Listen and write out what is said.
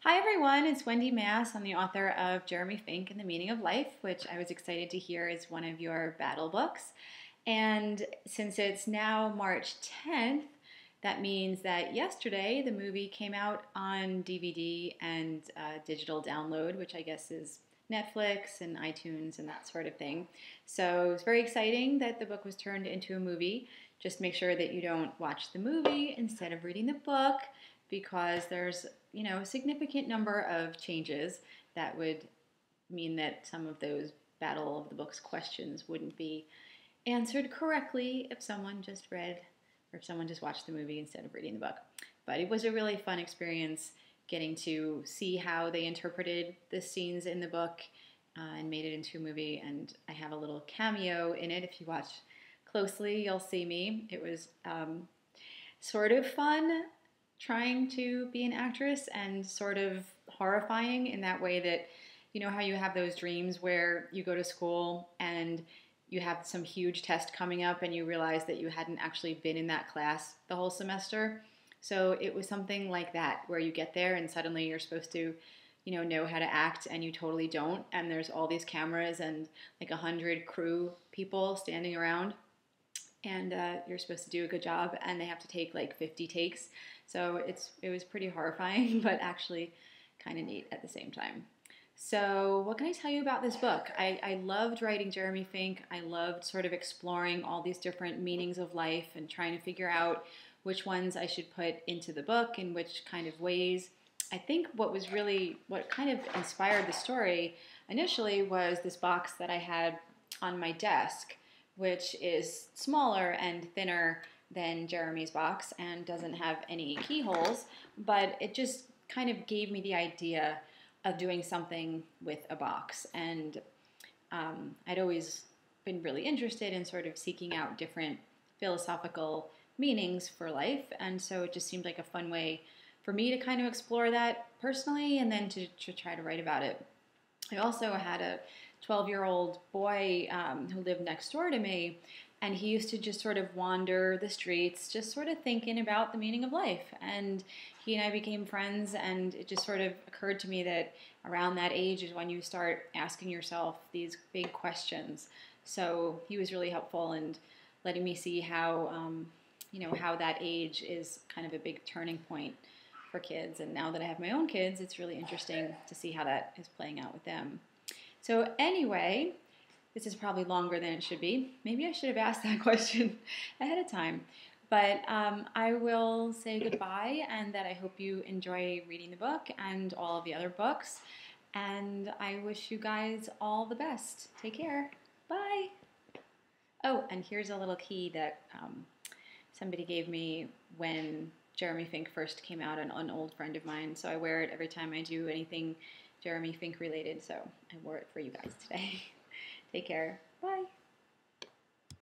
Hi everyone, it's Wendy Mass. I'm the author of Jeremy Fink and the Meaning of Life, which I was excited to hear is one of your battle books. And since it's now March 10th, that means that yesterday the movie came out on DVD and digital download, which I guess is Netflix and iTunes and that sort of thing. So it's very exciting that the book was turned into a movie. Just make sure that you don't watch the movie instead of reading the book because there's a significant number of changes that would mean that some of those Battle of the Books questions wouldn't be answered correctly if someone just read or if someone just watched the movie instead of reading the book. But it was a really fun experience getting to see how they interpreted the scenes in the book and made it into a movie. And I have a little cameo in it. If you watch closely, you'll see me. It was sort of fun trying to be an actress and sort of horrifying in that way that you know how you have those dreams where you go to school and you have some huge test coming up and you realize that you hadn't actually been in that class the whole semester. So it was something like that where you get there and suddenly you're supposed to know how to act and you totally don't, and there's all these cameras and like 100 crew people standing around, and you're supposed to do a good job and they have to take like 50 takes. So it was pretty horrifying, but actually kind of neat at the same time. So what can I tell you about this book? I loved writing Jeremy Fink. I loved sort of exploring all these different meanings of life and trying to figure out which ones I should put into the book in which kind of ways. I think what kind of inspired the story initially was this box that I had on my desk, which is smaller and thinner than Jeremy's box and doesn't have any keyholes, but it just kind of gave me the idea of doing something with a box. And I'd always been really interested in sort of seeking out different philosophical meanings for life, and so it just seemed like a fun way for me to kind of explore that personally and then to try to write about it. I also had a 12-year-old boy who lived next door to me, and he used to just sort of wander the streets, just sort of thinking about the meaning of life. And he and I became friends, and it just sort of occurred to me that around that age is when you start asking yourself these big questions. So he was really helpful in letting me see how that age is kind of a big turning point for kids. And now that I have my own kids, it's really interesting to see how that is playing out with them. So anyway, this is probably longer than it should be. Maybe I should have asked that question ahead of time. But I will say goodbye and that I hope you enjoy reading the book and all of the other books. And I wish you guys all the best. Take care. Bye. Oh, and here's a little key that somebody gave me when Jeremy Fink first came out, an old friend of mine. So I wear it every time I do anything Jeremy Fink related. So I wore it for you guys today. Take care. Bye.